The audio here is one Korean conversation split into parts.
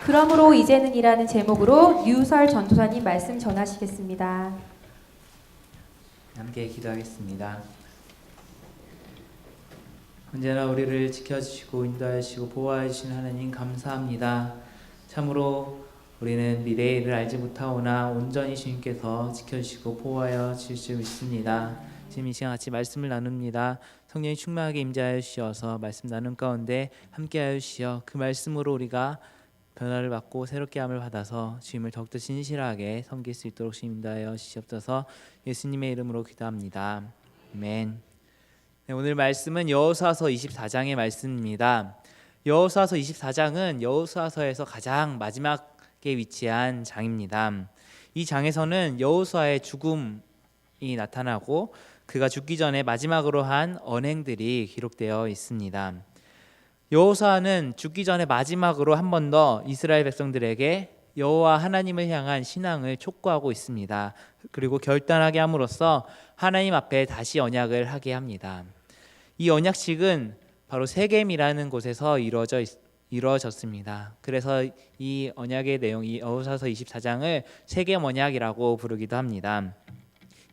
그러므로 이제는 이라는 제목으로 류설 전도사님 말씀 전하시겠습니다. 함께 기도하겠습니다. 언제나 우리를 지켜주시고 인도하시고 보호해 주신 하나님 감사합니다. 참으로 우리는 미래의 일을 알지 못하오나 온전히 주님께서 지켜주시고 보호하여 주실 줄 믿습니다. 지금 이 시간 같이 말씀을 나눕니다. 성령이 충만하게 임재하여 주시어서 말씀 나눈 가운데 함께하여 주시어 그 말씀으로 우리가 변화를 받고 새롭게 함을 받아서 주님을 더욱더 진실하게 섬길 수 있도록 주님 인도하여 주시옵소서. 예수님의 이름으로 기도합니다. 아멘. 네, 오늘 말씀은 여호수아서 24장의 말씀입니다. 여호수아서 24장은 여호수아서에서 가장 마지막에 위치한 장입니다. 이 장에서는 여호수아의 죽음이 나타나고 그가 죽기 전에 마지막으로 한 언행들이 기록되어 있습니다. 여호수아는 죽기 전에 마지막으로 한 번 더 이스라엘 백성들에게 여호와 하나님을 향한 신앙을 촉구하고 있습니다. 그리고 결단하게 함으로써 하나님 앞에 다시 언약을 하게 합니다. 이 언약식은 바로 세겜이라는 곳에서 이루어졌습니다. 그래서 이 언약의 내용, 이 여호수아서 24장을 세겜 언약이라고 부르기도 합니다.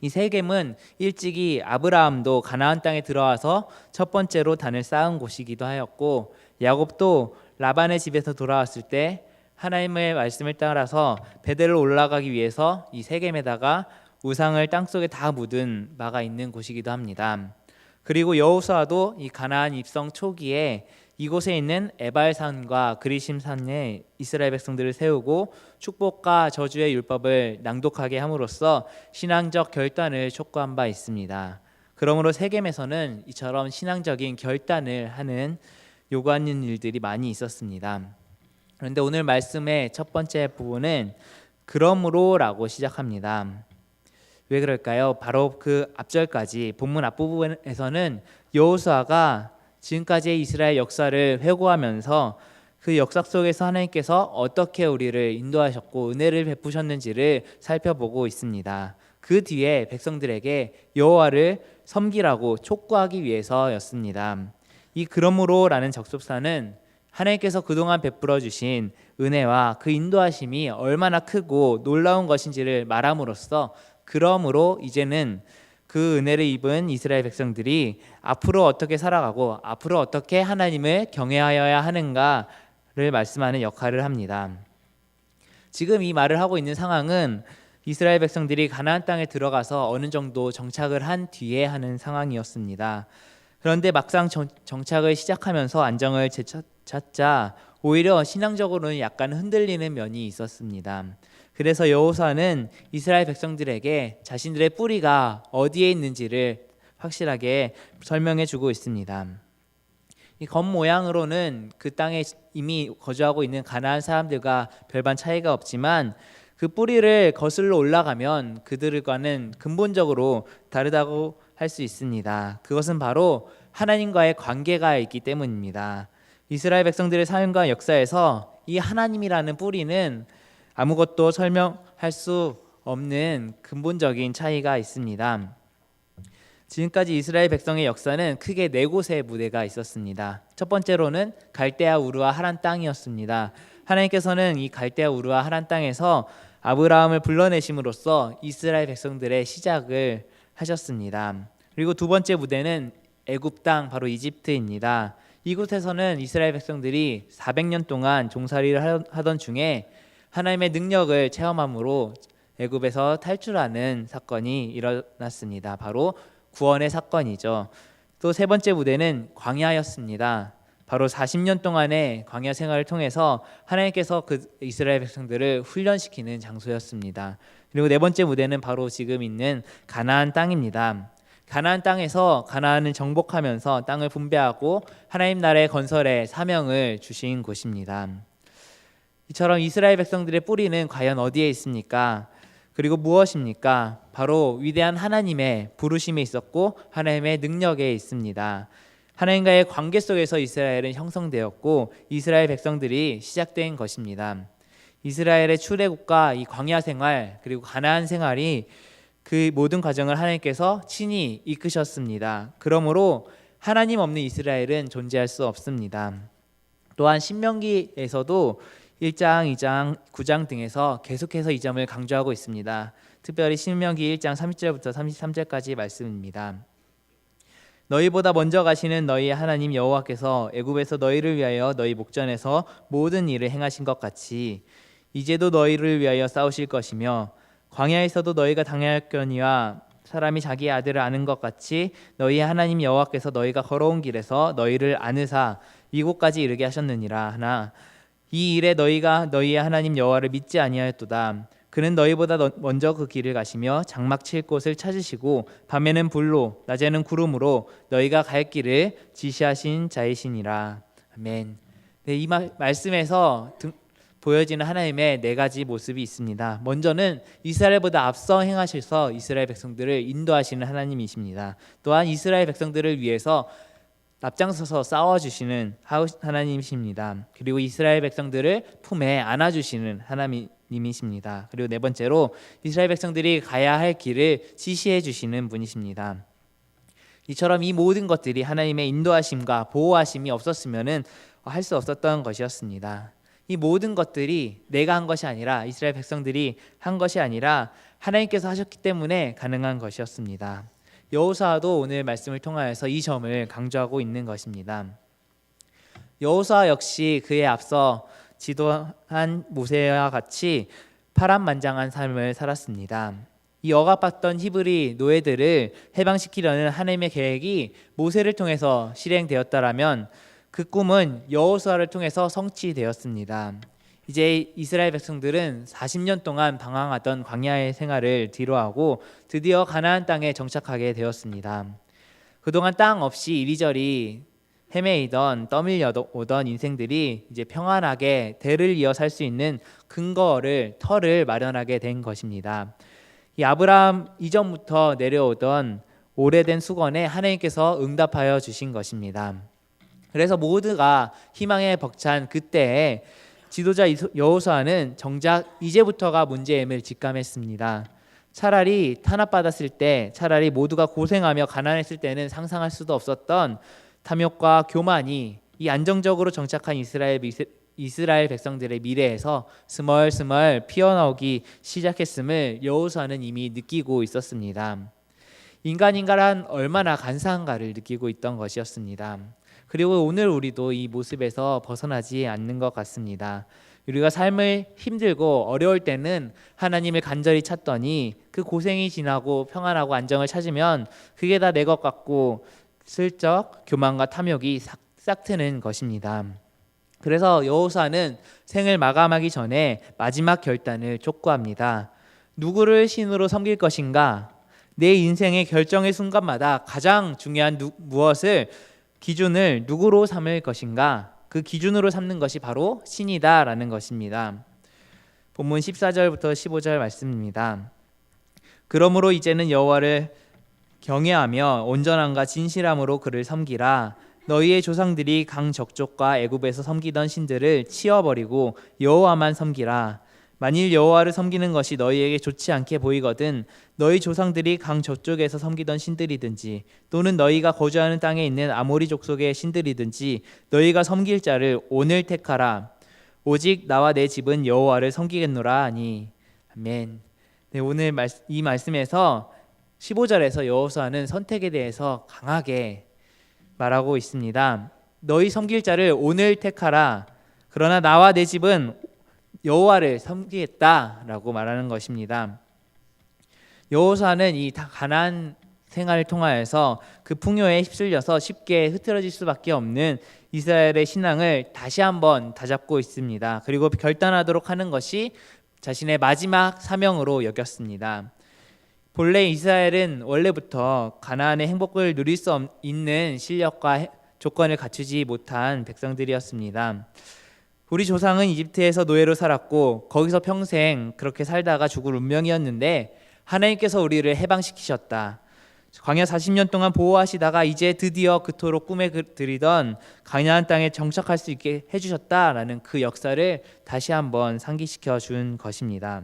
이 세겜은 일찍이 아브라함도 가나안 땅에 들어와서 첫 번째로 단을 쌓은 곳이기도 하였고, 야곱도 라반의 집에서 돌아왔을 때 하나님의 말씀을 따라서 베델로 올라가기 위해서 이 세겜에다가 우상을 땅속에 다 묻은 바가 있는 곳이기도 합니다. 그리고 여호수아도 이 가나안 입성 초기에 이곳에 있는 에발산과 그리심산에 이스라엘 백성들을 세우고 축복과 저주의 율법을 낭독하게 함으로써 신앙적 결단을 촉구한 바 있습니다. 그러므로 세겜에서는 이처럼 신앙적인 결단을 하는 요구하는 일들이 많이 있었습니다. 그런데 오늘 말씀의 첫 번째 부분은 그러므로라고 시작합니다. 왜 그럴까요? 바로 그 앞절까지 본문 앞부분에서는 여호수아가 지금까지의 이스라엘 역사를 회고하면서 그 역사 속에서 하나님께서 어떻게 우리를 인도하셨고 은혜를 베푸셨는지를 살펴보고 있습니다. 그 뒤에 백성들에게 여호와를 섬기라고 촉구하기 위해서였습니다. 이 그러므로라는 접속사는 하나님께서 그동안 베풀어 주신 은혜와 그 인도하심이 얼마나 크고 놀라운 것인지를 말함으로써 그러므로 이제는 그 은혜를 입은 이스라엘 백성들이 앞으로 어떻게 살아가고 앞으로 어떻게 하나님을 경외하여야 하는가를 말씀하는 역할을 합니다. 지금 이 말을 하고 있는 상황은 이스라엘 백성들이 가나안 땅에 들어가서 어느 정도 정착을 한 뒤에 하는 상황이었습니다. 그런데 막상 정착을 시작하면서 안정을 찾자 오히려 신앙적으로는 약간 흔들리는 면이 있었습니다. 그래서 여호수아는 이스라엘 백성들에게 자신들의 뿌리가 어디에 있는지를 확실하게 설명해 주고 있습니다. 이 겉모양으로는 그 땅에 이미 거주하고 있는 가나안 사람들과 별반 차이가 없지만 그 뿌리를 거슬러 올라가면 그들과는 근본적으로 다르다고 할 수 있습니다. 그것은 바로 하나님과의 관계가 있기 때문입니다. 이스라엘 백성들의 삶과 역사에서 이 하나님이라는 뿌리는 아무것도 설명할 수 없는 근본적인 차이가 있습니다. 지금까지 이스라엘 백성의 역사는 크게 네 곳의 무대가 있었습니다. 첫 번째로는 갈대아 우르와 하란 땅이었습니다. 하나님께서는 이 갈대아 우르와 하란 땅에서 아브라함을 불러내심으로써 이스라엘 백성들의 시작을 하셨습니다. 그리고 두 번째 무대는 애굽 땅, 바로 이집트입니다. 이곳에서는 이스라엘 백성들이 400년 동안 종살이를 하던 중에 하나님의 능력을 체험함으로 애굽에서 탈출하는 사건이 일어났습니다. 바로 구원의 사건이죠. 또 세 번째 무대는 광야였습니다. 바로 40년 동안의 광야 생활을 통해서 하나님께서 그 이스라엘 백성들을 훈련시키는 장소였습니다. 그리고 네 번째 무대는 바로 지금 있는 가나안 땅입니다. 가나안 땅에서 가나안을 정복하면서 땅을 분배하고 하나님 나라의 건설에 사명을 주신 곳입니다. 이처럼 이스라엘 백성들의 뿌리는 과연 어디에 있습니까? 그리고 무엇입니까? 바로 위대한 하나님의 부르심에 있었고 하나님의 능력에 있습니다. 하나님과의 관계 속에서 이스라엘은 형성되었고 이스라엘 백성들이 시작된 것입니다. 이스라엘의 출애굽과 이 광야 생활 그리고 가나안 생활이 그 모든 과정을 하나님께서 친히 이끄셨습니다. 그러므로 하나님 없는 이스라엘은 존재할 수 없습니다. 또한 신명기에서도 1장, 2장, 9장 등에서 계속해서 이 점을 강조하고 있습니다. 특별히 신명기 1장 30절부터 33절까지 말씀입니다. 너희보다 먼저 가시는 너희의 하나님 여호와께서 애굽에서 너희를 위하여 너희 목전에서 모든 일을 행하신 것 같이 이제도 너희를 위하여 싸우실 것이며 광야에서도 너희가 당하였거니와 사람이 자기의 아들을 아는 것 같이 너희의 하나님 여호와께서 너희가 걸어온 길에서 너희를 아느사 이곳까지 이르게 하셨느니라. 하나 이 일에 너희가 너희의 하나님 여호와를 믿지 아니하였도다. 그는 너희보다 먼저 그 길을 가시며 장막 칠 곳을 찾으시고 밤에는 불로 낮에는 구름으로 너희가 갈 길을 지시하신 자이시니라. 아멘. 네, 이 말씀에서 보여지는 하나님의 네 가지 모습이 있습니다. 먼저는 이스라엘보다 앞서 행하셔서 이스라엘 백성들을 인도하시는 하나님이십니다. 또한 이스라엘 백성들을 위해서 앞장서서 싸워주시는 하나님이십니다. 그리고 이스라엘 백성들을 품에 안아주시는 하나님이십니다. 그리고 네 번째로 이스라엘 백성들이 가야 할 길을 지시해 주시는 분이십니다. 이처럼 이 모든 것들이 하나님의 인도하심과 보호하심이 없었으면 할 수 없었던 것이었습니다. 이 모든 것들이 내가 한 것이 아니라 이스라엘 백성들이 한 것이 아니라 하나님께서 하셨기 때문에 가능한 것이었습니다. 여호수아도 오늘 말씀을 통하여서 이 점을 강조하고 있는 것입니다. 여호수아 역시 그에 앞서 지도한 모세와 같이 파란만장한 삶을 살았습니다. 이 억압받던 히브리 노예들을 해방시키려는 하나님의 계획이 모세를 통해서 실행되었다라면 그 꿈은 여호수아를 통해서 성취되었습니다. 이제 이스라엘 백성들은 40년 동안 방황하던 광야의 생활을 뒤로하고 드디어 가나안 땅에 정착하게 되었습니다. 그동안 땅 없이 이리저리 헤매이던 떠밀려 오던 인생들이 이제 평안하게 대를 이어 살 수 있는 터를 마련하게 된 것입니다. 이 아브라함 이전부터 내려오던 오래된 수건에 하나님께서 응답하여 주신 것입니다. 그래서 모두가 희망에 벅찬 그때에 지도자 여호수아는 정작 이제부터가 문제임을 직감했습니다. 차라리 탄압받았을 때, 차라리 모두가 고생하며 가난했을 때는 상상할 수도 없었던 탐욕과 교만이 이 안정적으로 정착한 이스라엘 백성들의 미래에서 스멀스멀 피어나오기 시작했음을 여호수아는 이미 느끼고 있었습니다. 인간한 얼마나 간사한가를 느끼고 있던 것이었습니다. 그리고 오늘 우리도 이 모습에서 벗어나지 않는 것 같습니다. 우리가 삶을 힘들고 어려울 때는 하나님을 간절히 찾더니 그 고생이 지나고 평안하고 안정을 찾으면 그게 다 내 것 같고 슬쩍 교만과 탐욕이 싹 트는 것입니다. 그래서 여호수아는 생을 마감하기 전에 마지막 결단을 촉구합니다. 누구를 신으로 섬길 것인가? 내 인생의 결정의 순간마다 가장 중요한 무엇을 기준을 누구로 삼을 것인가? 그 기준으로 삼는 것이 바로 신이다라는 것입니다. 본문 14절부터 15절 말씀입니다. 그러므로 이제는 여호와를 경외하며 온전함과 진실함으로 그를 섬기라. 너희의 조상들이 강 저쪽과 애굽에서 섬기던 신들을 치워버리고 여호와만 섬기라. 만일 여호와를 섬기는 것이 너희에게 좋지 않게 보이거든 너희 조상들이 강 저쪽에서 섬기던 신들이든지 또는 너희가 거주하는 땅에 있는 아모리 족속의 신들이든지 너희가 섬길 자를 오늘 택하라. 오직 나와 내 집은 여호와를 섬기겠노라 하니. 아멘. 네, 오늘 이 말씀에서 15절에서 여호수아는 선택에 대해서 강하게 말하고 있습니다. 너희 섬길 자를 오늘 택하라. 그러나 나와 내 집은 여호와를 섬기겠다라고 말하는 것입니다. 여호수아는 이 가나안 생활을 통하여서 그 풍요에 휩쓸려서 쉽게 흐트러질 수밖에 없는 이스라엘의 신앙을 다시 한번 다잡고 있습니다. 그리고 결단하도록 하는 것이 자신의 마지막 사명으로 여겼습니다. 본래 이스라엘은 원래부터 가나안의 행복을 누릴 수 있는 실력과 조건을 갖추지 못한 백성들이었습니다. 우리 조상은 이집트에서 노예로 살았고 거기서 평생 그렇게 살다가 죽을 운명이었는데 하나님께서 우리를 해방시키셨다. 광야 40년 동안 보호하시다가 이제 드디어 그토록 꿈에 들이던 가나안 땅에 정착할 수 있게 해주셨다라는 그 역사를 다시 한번 상기시켜 준 것입니다.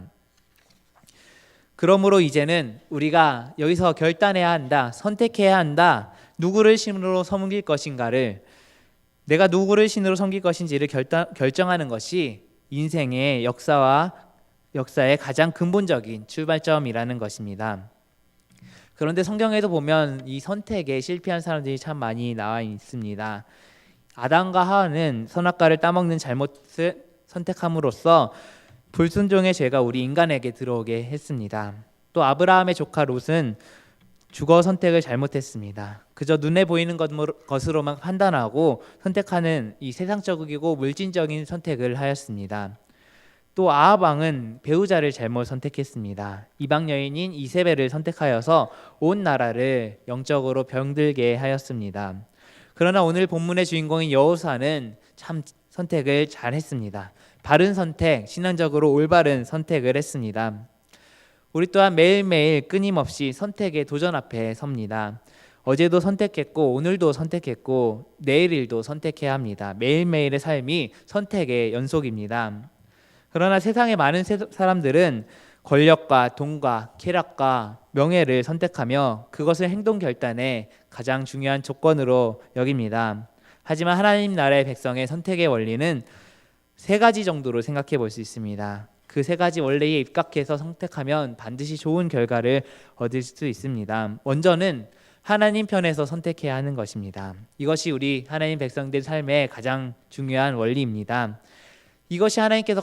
그러므로 이제는 우리가 여기서 결단해야 한다, 선택해야 한다. 누구를 신으로 섬길 것인가를, 내가 누구를 신으로 섬길 것인지를 결정하는 것이 인생의 역사의 가장 근본적인 출발점이라는 것입니다. 그런데 성경에도 보면 이 선택에 실패한 사람들이 참 많이 나와 있습니다. 아담과 하와는 선악과를 따먹는 잘못을 선택함으로써 불순종의 죄가 우리 인간에게 들어오게 했습니다. 또 아브라함의 조카 롯은 주거 선택을 잘못했습니다. 그저 눈에 보이는 것으로만 판단하고 선택하는 이 세상적이고 물질적인 선택을 하였습니다. 또 아합 왕은 배우자를 잘못 선택했습니다. 이방 여인인 이세벨을 선택하여서 온 나라를 영적으로 병들게 하였습니다. 그러나 오늘 본문의 주인공인 여호수아는 참 선택을 잘했습니다. 바른 선택, 신앙적으로 올바른 선택을 했습니다. 우리 또한 매일매일 끊임없이 선택의 도전 앞에 섭니다. 어제도 선택했고 오늘도 선택했고 내일도 선택해야 합니다. 매일매일의 삶이 선택의 연속입니다. 그러나 세상의 많은 사람들은 권력과 돈과 쾌락과 명예를 선택하며 그것을 행동 결단의 가장 중요한 조건으로 여깁니다. 하지만 하나님 나라의 백성의 선택의 원리는 세 가지 정도로 생각해 볼 수 있습니다. 그 세 가지 원리에 입각해서 선택하면 반드시 좋은 결과를 얻을 수 있습니다. 먼저는 하나님 편에서 선택해야 하는 것입니다. 이것이 우리 하나님 백성들 삶의 가장 중요한 원리입니다. 이것이 하나님께서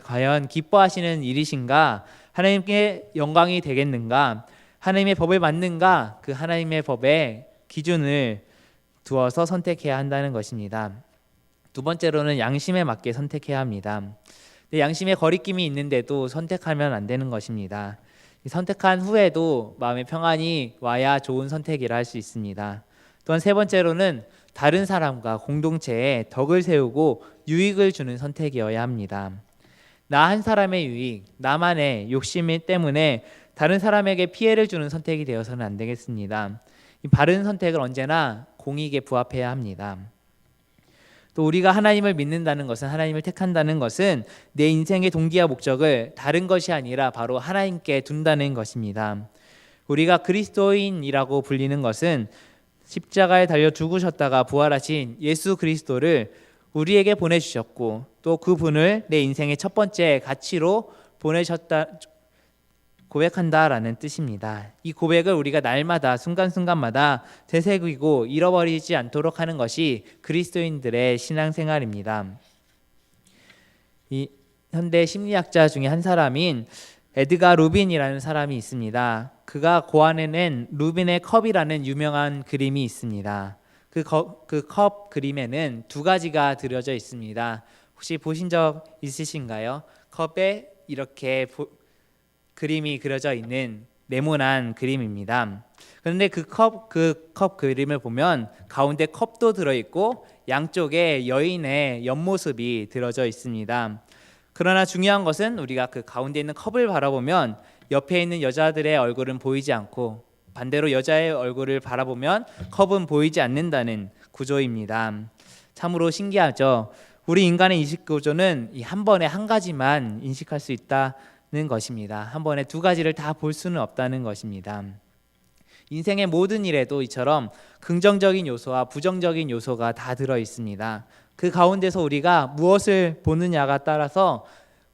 과연 기뻐하시는 일이신가? 하나님께 영광이 되겠는가? 하나님의 법을 맞는가? 그 하나님의 법의 기준을 두어서 선택해야 한다는 것입니다. 두 번째로는 양심에 맞게 선택해야 합니다. 양심에 거리낌이 있는데도 선택하면 안 되는 것입니다. 선택한 후에도 마음의 평안이 와야 좋은 선택이라 할 수 있습니다. 또한 세 번째로는 다른 사람과 공동체에 덕을 세우고 유익을 주는 선택이어야 합니다. 나 한 사람의 유익, 나만의 욕심 때문에 다른 사람에게 피해를 주는 선택이 되어서는 안 되겠습니다. 이 바른 선택을 언제나 공익에 부합해야 합니다. 또 우리가 하나님을 믿는다는 것은, 하나님을 택한다는 것은 내 인생의 동기와 목적을 다른 것이 아니라 바로 하나님께 둔다는 것입니다. 우리가 그리스도인이라고 불리는 것은 십자가에 달려 죽으셨다가 부활하신 예수 그리스도를 우리에게 보내주셨고 또 그분을 내 인생의 첫 번째 가치로 보내셨다 고백한다라는 뜻입니다. 이 고백을 우리가 날마다 순간순간마다 되새기고 잃어버리지 않도록 하는 것이 그리스도인들의 신앙생활입니다. 이 현대 심리학자 중에 한 사람인 에드가 루빈이라는 사람이 있습니다. 그가 고안해낸 루빈의 컵이라는 유명한 그림이 있습니다. 그 컵 그림에는 두 가지가 그려져 있습니다. 혹시 보신 적 있으신가요? 컵에 이렇게 그림이 그려져 있는 네모난 그림입니다. 그런데 그 컵 그림을 보면 가운데 컵도 들어있고 양쪽에 여인의 옆모습이 들어져 있습니다. 그러나 중요한 것은 우리가 그 가운데 있는 컵을 바라보면 옆에 있는 여자들의 얼굴은 보이지 않고 반대로 여자의 얼굴을 바라보면 컵은 보이지 않는다는 구조입니다. 참으로 신기하죠. 우리 인간의 인식 구조는 한 번에 한 가지만 인식할 수 있다는 것입니다. 한 번에 두 가지를 다 볼 수는 없다는 것입니다. 인생의 모든 일에도 이처럼 긍정적인 요소와 부정적인 요소가 다 들어 있습니다. 그 가운데서 우리가 무엇을 보느냐가 따라서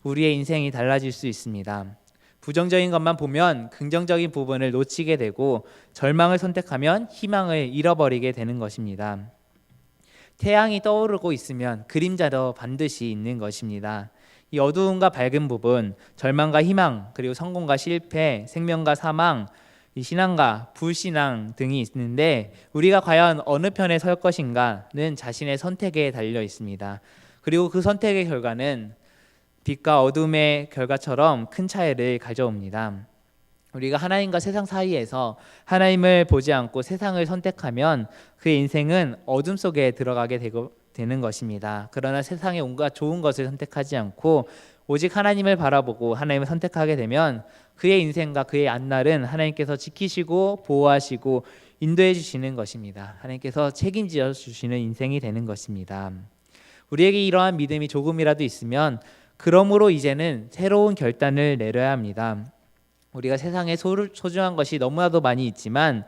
우리의 인생이 달라질 수 있습니다. 부정적인 것만 보면 긍정적인 부분을 놓치게 되고 절망을 선택하면 희망을 잃어버리게 되는 것입니다. 태양이 떠오르고 있으면 그림자도 반드시 있는 것입니다. 이 어두움과 밝은 부분, 절망과 희망, 그리고 성공과 실패, 생명과 사망, 이 신앙과 불신앙 등이 있는데 우리가 과연 어느 편에 설 것인가는 자신의 선택에 달려 있습니다. 그리고 그 선택의 결과는 빛과 어둠의 결과처럼 큰 차이를 가져옵니다. 우리가 하나님과 세상 사이에서 하나님을 보지 않고 세상을 선택하면 그의 인생은 어둠 속에 들어가게 되는 것입니다. 그러나 세상의 온갖 좋은 것을 선택하지 않고 오직 하나님을 바라보고 하나님을 선택하게 되면 그의 인생과 그의 앞날은 하나님께서 지키시고 보호하시고 인도해 주시는 것입니다. 하나님께서 책임져 주시는 인생이 되는 것입니다. 우리에게 이러한 믿음이 조금이라도 있으면 그러므로 이제는 새로운 결단을 내려야 합니다. 우리가 세상에 소중한 것이 너무나도 많이 있지만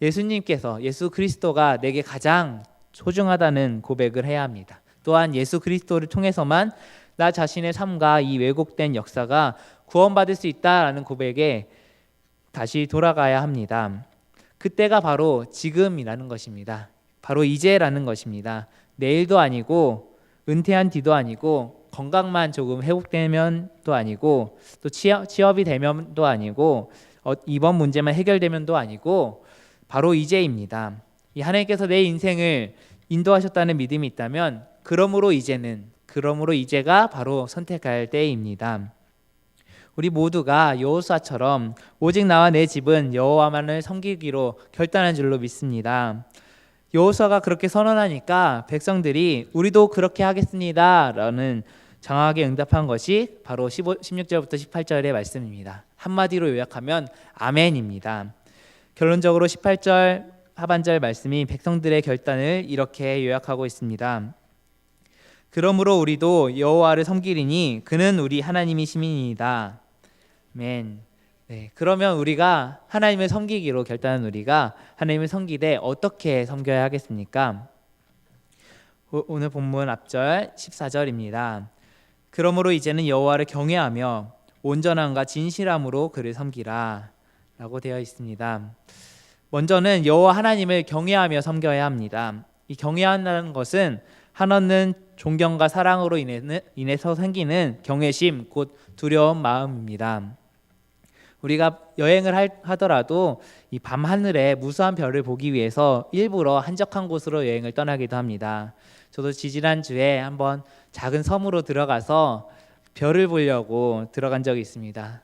예수님께서, 예수 그리스도가 내게 가장 소중하다는 고백을 해야 합니다. 또한 예수 그리스도를 통해서만 나 자신의 삶과 이 왜곡된 역사가 구원받을 수 있다라는 고백에 다시 돌아가야 합니다. 그때가 바로 지금이라는 것입니다. 바로 이제라는 것입니다. 내일도 아니고 은퇴한 뒤도 아니고 건강만 조금 회복되면도 아니고 또 취업이 되면도 아니고 이번 문제만 해결되면도 아니고 바로 이제입니다. 이 하나님께서 내 인생을 인도하셨다는 믿음이 있다면 그러므로 이제가 바로 선택할 때입니다. 우리 모두가 여호수아처럼 오직 나와 내 집은 여호와만을 섬기기로 결단한 줄로 믿습니다. 여호수아가 그렇게 선언하니까 백성들이 우리도 그렇게 하겠습니다라는 장하게 응답한 것이 바로 16절부터 18절의 말씀입니다. 한마디로 요약하면 아멘입니다. 결론적으로 18절 하반절 말씀이 백성들의 결단을 이렇게 요약하고 있습니다. 그러므로 우리도 여호와를 섬기리니 그는 우리 하나님이심이니이다. 아멘. 네, 그러면 우리가 하나님을 섬기기로 결단한 우리가 하나님을 섬기되 어떻게 섬겨야 하겠습니까? 오늘 본문 앞절 14절입니다. 그러므로 이제는 여호와를 경외하며 온전함과 진실함으로 그를 섬기라 라고 되어 있습니다. 먼저는 여호와 하나님을 경외하며 섬겨야 합니다. 이 경외한다는 것은 한없는 존경과 사랑으로 인해서 생기는 경외심, 곧 두려운 마음입니다. 우리가 여행을 하더라도 이 밤하늘에 무수한 별을 보기 위해서 일부러 한적한 곳으로 여행을 떠나기도 합니다. 저도 지지난주에 한번 작은 섬으로 들어가서 별을 보려고 들어간 적이 있습니다.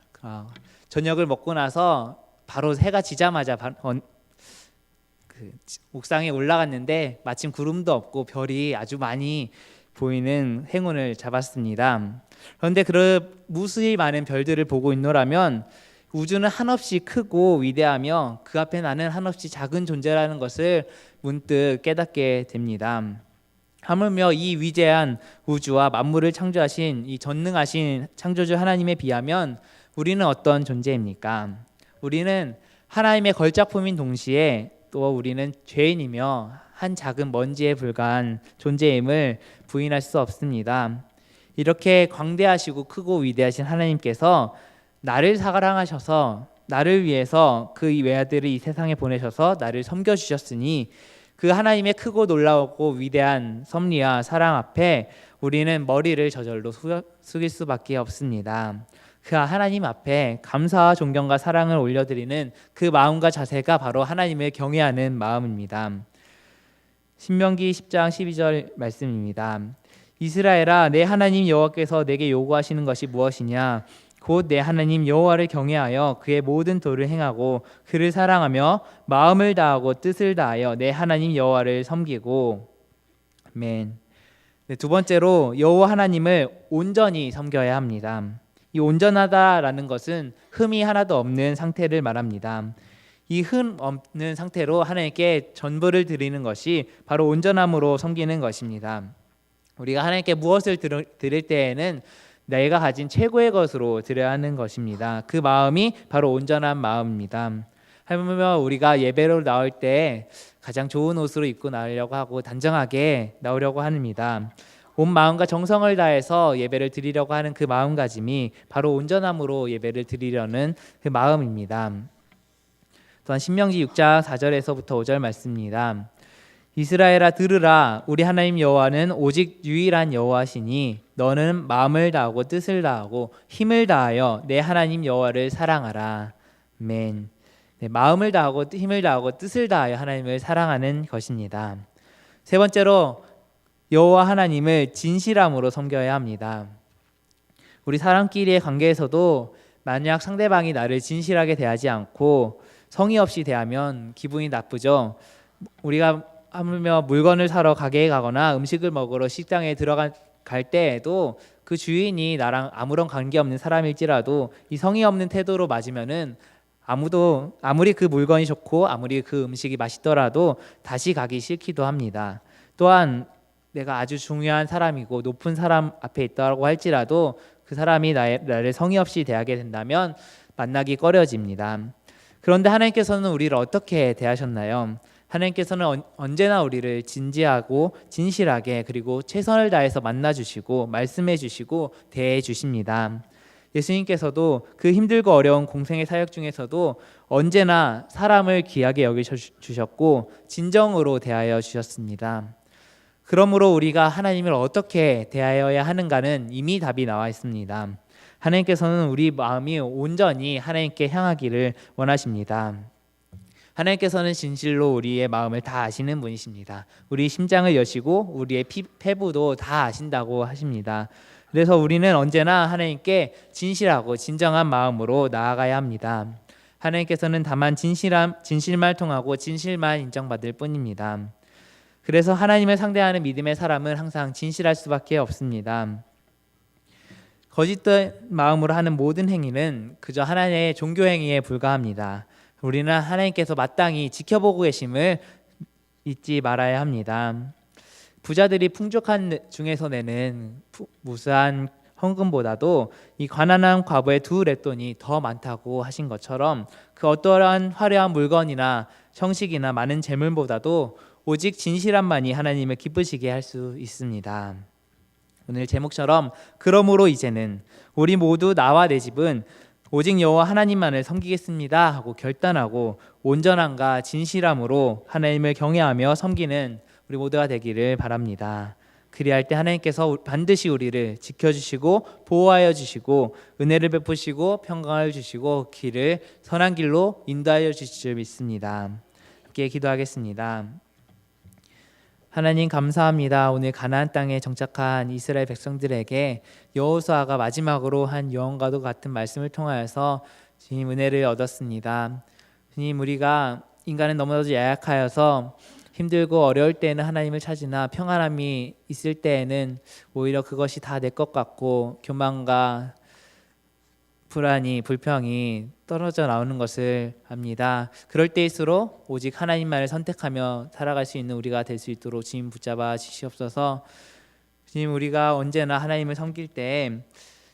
저녁을 먹고 나서 바로 해가 지자마자 옥상에 올라갔는데 마침 구름도 없고 별이 아주 많이 보이는 행운을 잡았습니다. 그런데 그 무수히 많은 별들을 보고 있노라면 우주는 한없이 크고 위대하며 그 앞에 나는 한없이 작은 존재라는 것을 문득 깨닫게 됩니다. 하물며 이 위대한 우주와 만물을 창조하신 이 전능하신 창조주 하나님에 비하면 우리는 어떤 존재입니까? 우리는 하나님의 걸작품인 동시에 또 우리는 죄인이며 한 작은 먼지에 불과한 존재임을 부인할 수 없습니다. 이렇게 광대하시고 크고 위대하신 하나님께서 나를 사랑하셔서 나를 위해서 그 외아들을 이 세상에 보내셔서 나를 섬겨주셨으니 그 하나님의 크고 놀라웠고 위대한 섭리와 사랑 앞에 우리는 머리를 저절로 숙일 수밖에 없습니다. 그 하나님 앞에 감사와 존경과 사랑을 올려드리는 그 마음과 자세가 바로 하나님을 경외하는 마음입니다. 신명기 10장 12절 말씀입니다. 이스라엘아, 내 하나님 여호와께서 내게 요구하시는 것이 무엇이냐? 곧 내 하나님 여호와를 경외하여 그의 모든 도를 행하고 그를 사랑하며 마음을 다하고 뜻을 다하여 내 하나님 여호와를 섬기고. 아멘. 네, 두 번째로 여호와 하나님을 온전히 섬겨야 합니다. 이 온전하다라는 것은 흠이 하나도 없는 상태를 말합니다. 이 흠 없는 상태로 하나님께 전부를 드리는 것이 바로 온전함으로 섬기는 것입니다. 우리가 하나님께 무엇을 드릴 때에는 내가 가진 최고의 것으로 드려야 하는 것입니다. 그 마음이 바로 온전한 마음입니다. 하물며 우리가 예배로 나올 때 가장 좋은 옷으로 입고 나오려고 하고 단정하게 나오려고 합니다. 온 마음과 정성을 다해서 예배를 드리려고 하는 그 마음가짐이 바로 온전함으로 예배를 드리려는 그 마음입니다. 또한 신명기 6장 4절에서부터 5절 말씀입니다. 이스라엘아 들으라, 우리 하나님 여호와는 오직 유일한 여호와시니 너는 마음을 다하고 뜻을 다하고 힘을 다하여 내 하나님 여호와를 사랑하라. 아멘. 네, 마음을 다하고 힘을 다하고 뜻을 다하여 하나님을 사랑하는 것입니다. 세 번째로 여호와 하나님을 진실함으로 섬겨야 합니다. 우리 사람끼리의 관계에서도 만약 상대방이 나를 진실하게 대하지 않고 성의 없이 대하면 기분이 나쁘죠. 우리가 하물며 물건을 사러 가게에 가거나 음식을 먹으러 식당에 들어갈 때에도 그 주인이 나랑 아무런 관계없는 사람일지라도 이 성의 없는 태도로 맞으면은 아무리 그 물건이 좋고 아무리 그 음식이 맛있더라도 다시 가기 싫기도 합니다. 또한 내가 아주 중요한 사람이고 높은 사람 앞에 있다고 할지라도 그 사람이 나를 성의 없이 대하게 된다면 만나기 꺼려집니다. 그런데 하나님께서는 우리를 어떻게 대하셨나요? 하나님께서는 언제나 우리를 진지하고 진실하게 그리고 최선을 다해서 만나주시고 말씀해주시고 대해주십니다. 예수님께서도 그 힘들고 어려운 공생의 사역 중에서도 언제나 사람을 귀하게 여기주셨고 진정으로 대하여 주셨습니다. 그러므로 우리가 하나님을 어떻게 대하여야 하는가는 이미 답이 나와 있습니다. 하나님께서는 우리 마음이 온전히 하나님께 향하기를 원하십니다. 하나님께서는 진실로 우리의 마음을 다 아시는 분이십니다. 우리 심장을 여시고 우리의 폐부도 다 아신다고 하십니다. 그래서 우리는 언제나 하나님께 진실하고 진정한 마음으로 나아가야 합니다. 하나님께서는 다만 진실만 통하고 진실만 인정받을 뿐입니다. 그래서 하나님을 상대하는 믿음의 사람은 항상 진실할 수밖에 없습니다. 거짓된 마음으로 하는 모든 행위는 그저 하나님의 종교 행위에 불과합니다. 우리는 하나님께서 마땅히 지켜보고 계심을 잊지 말아야 합니다. 부자들이 풍족한 중에서 내는 무수한 헌금보다도 이 가난한 과부의 2 렛돈이 더 많다고 하신 것처럼 그 어떠한 화려한 물건이나 형식이나 많은 재물보다도 오직 진실함만이 하나님을 기쁘시게 할 수 있습니다. 오늘 제목처럼 그러므로 이제는 우리 모두 나와 내 집은 오직 여호와 하나님만을 섬기겠습니다 하고 결단하고 온전함과 진실함으로 하나님을 경외하며 섬기는 우리 모두가 되기를 바랍니다. 그리할 때 하나님께서 반드시 우리를 지켜주시고 보호하여 주시고 은혜를 베푸시고 평강을 주시고 길을 선한 길로 인도하여 주실 줄 믿습니다. 함께 기도하겠습니다. 하나님 감사합니다. 오늘 가나안 땅에 정착한 이스라엘 백성들에게 여호수아가 마지막으로 한 유언과도 같은 말씀을 통하여서 주님 은혜를 얻었습니다. 주님 우리가 인간은 너무나도 연약하여서 힘들고 어려울 때에는 하나님을 찾으나 평안함이 있을 때에는 오히려 그것이 다 내 것 같고 교만과 불안이 불평이 떨어져 나오는 것을 압니다. 그럴 때일수록 오직 하나님만을 선택하며 살아갈 수 있는 우리가 될 수 있도록 주님 붙잡아 주시옵소서. 주님 우리가 언제나 하나님을 섬길 때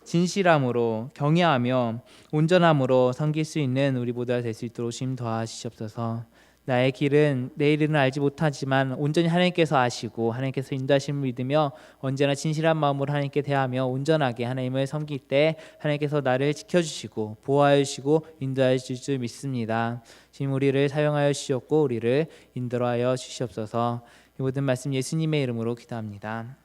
진실함으로 경외하며 온전함으로 섬길 수 있는 우리 모두가 될 수 있도록 주님 도와주시옵소서. 나의 길은 내 일은 알지 못하지만 온전히 하나님께서 아시고 하나님께서 인도하심을 믿으며 언제나 진실한 마음으로 하나님께 대하며 온전하게 하나님을 섬길 때 하나님께서 나를 지켜주시고 보호하여 주시고 인도하여 주실 줄 믿습니다. 지금 우리를 사용하여 주시옵고 우리를 인도하여 주시옵소서. 이 모든 말씀 예수님의 이름으로 기도합니다.